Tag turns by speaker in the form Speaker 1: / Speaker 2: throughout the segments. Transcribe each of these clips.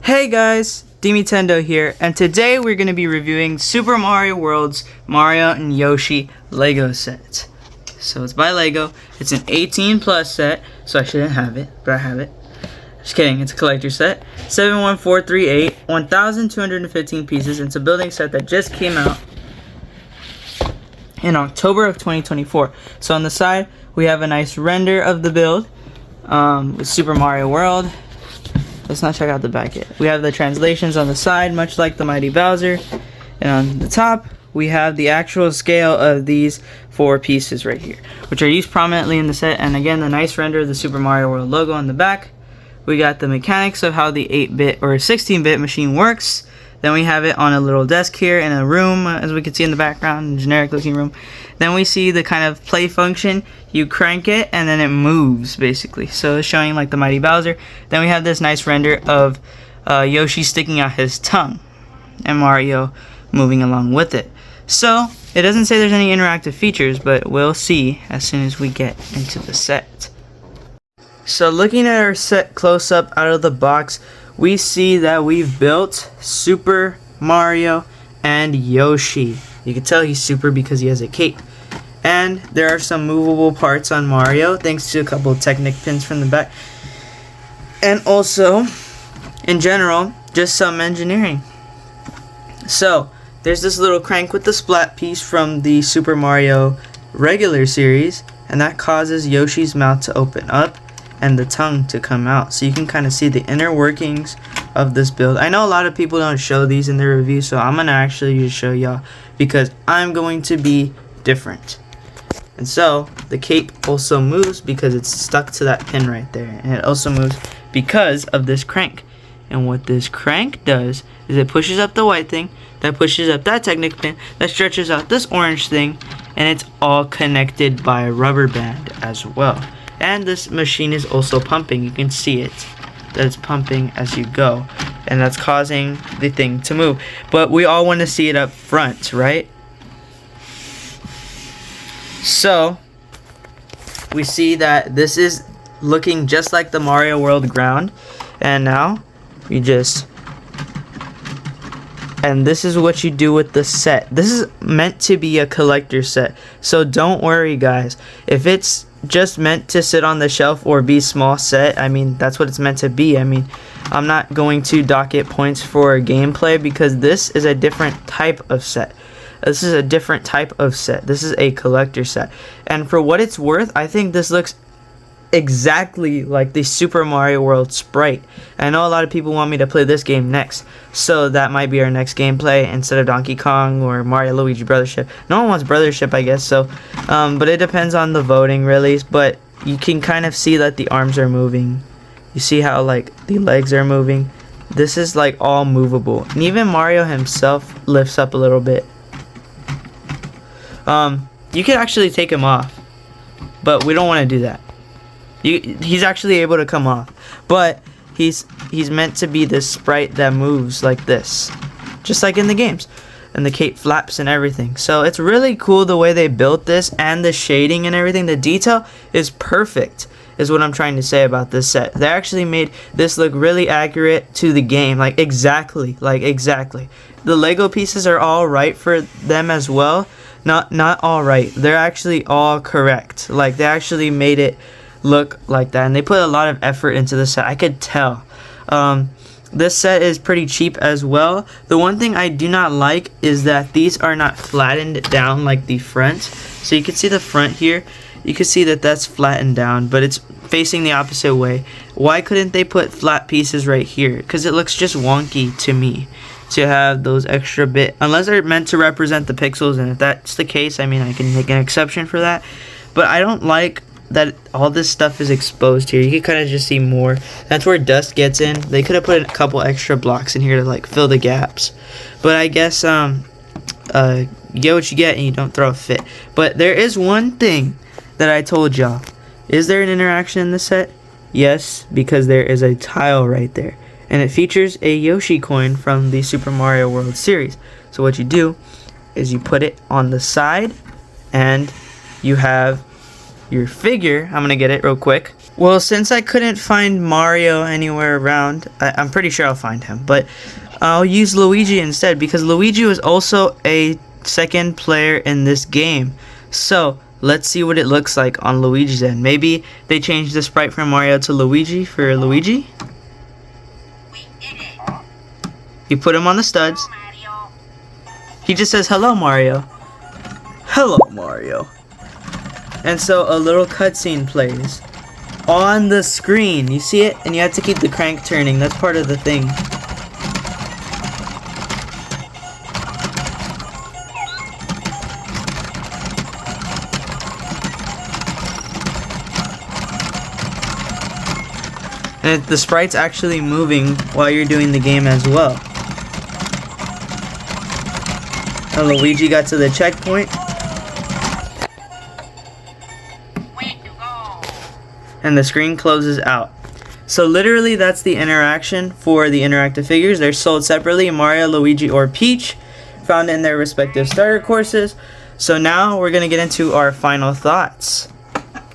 Speaker 1: Hey guys, Dimitendo here, and today we're going to be reviewing Super Mario World's Mario and Yoshi Lego set. So it's by Lego. It's an 18 plus set, so I shouldn't have it, but I have it. Just kidding, it's a collector set. 71438, 1,215 pieces. It's a building set that just came out in October of 2024. So on the side, we have a nice render of the build with Super Mario World. Let's not check out the back yet. We have the translations on the side, much like the Mighty Bowser. And on the top, we have the actual scale of these 4 pieces right here, which are used prominently in the set. And again, the nice render of the Super Mario World logo on the back. We got the mechanics of how the 8-bit or 16-bit machine works. Then we have it on a little desk here in a room, as we can see in the background, a generic looking room. Then we see the kind of play function. You crank it and then it moves basically. So it's showing like the Mighty Bowser. Then we have this nice render of Yoshi sticking out his tongue and Mario moving along with it. So it doesn't say there's any interactive features, but we'll see as soon as we get into the set. So looking at our set close up out of the box, we see that we've built Super Mario and Yoshi. You can tell he's super because he has a cape. And there are some movable parts on Mario, thanks to a couple of Technic pins from the back. And also, in general, just some engineering. So, there's this little crank with the splat piece from the Super Mario regular series, and that causes Yoshi's mouth to open up and the tongue to come out, so you can kind of see the inner workings of this build. I know a lot of people don't show these in their review, so I'm gonna actually just show y'all because I'm going to be different. And so the cape also moves because it's stuck to that pin right there, and it also moves because of this crank. And what this crank does is it pushes up the white thing, that pushes up that Technic pin, that stretches out this orange thing, and it's all connected by a rubber band as well. And this machine is also pumping. You can see it, that it's pumping as you go, and that's causing the thing to move. But we all want to see it up front, right? So we see that this is looking just like the Mario World ground, and now you just, and this is what you do with the set. This is meant to be a collector set, so don't worry guys if it's just meant to sit on the shelf or be small set. I mean, that's what it's meant to be. I mean, I'm not going to dock it points for gameplay because this is a different type of set. This is a different type of set. This is a collector set, and for what it's worth, I think this looks exactly like the Super Mario World sprite. I know a lot of people want me to play this game next, so that might be our next gameplay instead of Donkey Kong or Mario Luigi Brothership. No one wants Brothership, I guess, so but it depends on the voting really. But you can kind of see that the arms are moving. You see how like the legs are moving. This is like all movable, and even Mario himself lifts up a little bit. You could actually take him off, but we don't want to do that. He's actually able to come off, but he's meant to be this sprite that moves like this, just like in the games, and the cape flaps and everything. So it's really cool the way they built this, and the shading and everything. The detail is perfect, is what I'm trying to say about this set. They actually made this look really accurate to the game, like exactly. The Lego pieces are all right for them as well. Not all right. They're actually all correct. Like they actually made it look like that, and they put a lot of effort into the set. I could tell. This set is pretty cheap as well. The one thing I do not like is that these are not flattened down like the front. So you can see the front here. You can see that that's flattened down, but it's facing the opposite way. Why couldn't they put flat pieces right here? Because it looks just wonky to me to have those extra bit, unless they're meant to represent the pixels, and if that's the case, I mean, I can make an exception for that. But I don't like that all this stuff is exposed here. You can kind of just see more. That's where dust gets in. They could have put a couple extra blocks in here to like fill the gaps, but I guess you get what you get and you don't throw a fit. But there is one thing that I told y'all. Is there an interaction in the set? Yes, because there is a tile right there, and it features a Yoshi coin from the Super Mario World series. So what you do is you put it on the side, and you have your figure. I'm gonna get it real quick. Well, since I couldn't find Mario anywhere around, I'm pretty sure I'll find him, but I'll use Luigi instead because Luigi was also a second player in this game. So let's see what it looks like on Luigi's end. Maybe they changed the sprite from Mario to Luigi for Luigi. You put him on the studs. He just says, "Hello, Mario." Hello, Mario. And so a little cutscene plays on the screen. You see it? And you have to keep the crank turning. That's part of the thing. And the sprite's actually moving while you're doing the game as well. And Luigi got to the checkpoint. And the screen closes out. So literally that's the interaction for the interactive figures. They're sold separately, Mario, Luigi, or Peach, found in their respective starter courses. So now we're going to get into our final thoughts.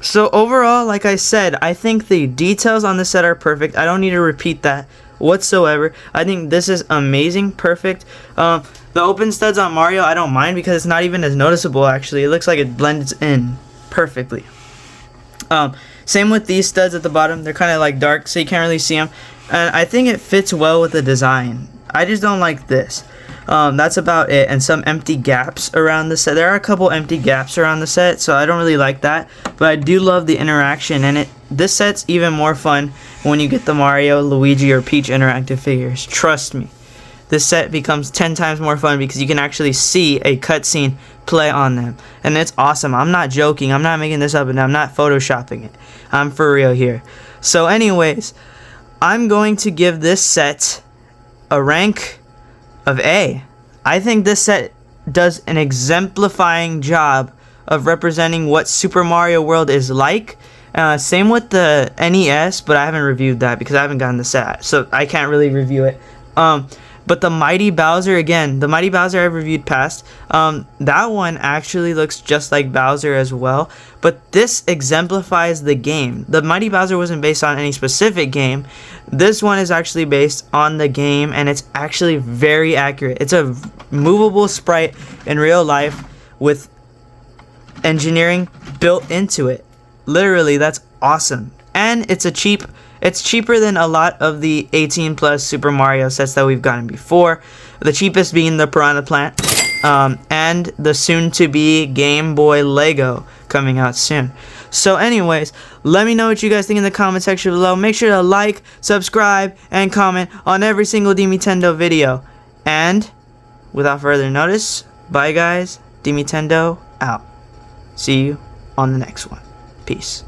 Speaker 1: So overall, like I said, I think the details on this set are perfect. I don't need to repeat that whatsoever. I think this is amazing, perfect. The open studs on Mario, I don't mind because it's not even as noticeable actually. It looks like it blends in perfectly. Same with these studs at the bottom. They're kind of like dark, so you can't really see them. And I think it fits well with the design. I just don't like this. That's about it. And some empty gaps around the set. There are a couple empty gaps around the set, so I don't really like that. But I do love the interaction, and this set's even more fun when you get the Mario, Luigi, or Peach interactive figures. Trust me. This set becomes 10 times more fun because you can actually see a cutscene play on them. And it's awesome. I'm not joking. I'm not making this up, and I'm not photoshopping it. I'm for real here. So anyways, I'm going to give this set a rank of A. I think this set does an exemplifying job of representing what Super Mario World is like. Same with the NES, but I haven't reviewed that because I haven't gotten the set, so I can't really review it. But the Mighty Bowser, again, the Mighty Bowser I've reviewed past, that one actually looks just like Bowser as well. But this exemplifies the game. The Mighty Bowser wasn't based on any specific game. This one is actually based on the game, and it's actually very accurate. It's a movable sprite in real life with engineering built into it. Literally, that's awesome. And it's cheaper than a lot of the 18 plus Super Mario sets that we've gotten before. The cheapest being the Piranha Plant and the soon to be Game Boy Lego coming out soon. So anyways, let me know what you guys think in the comment section below. Make sure to like, subscribe, and comment on every single Dimitendo video. And without further notice, bye guys, Dimitendo out. See you on the next one. Peace.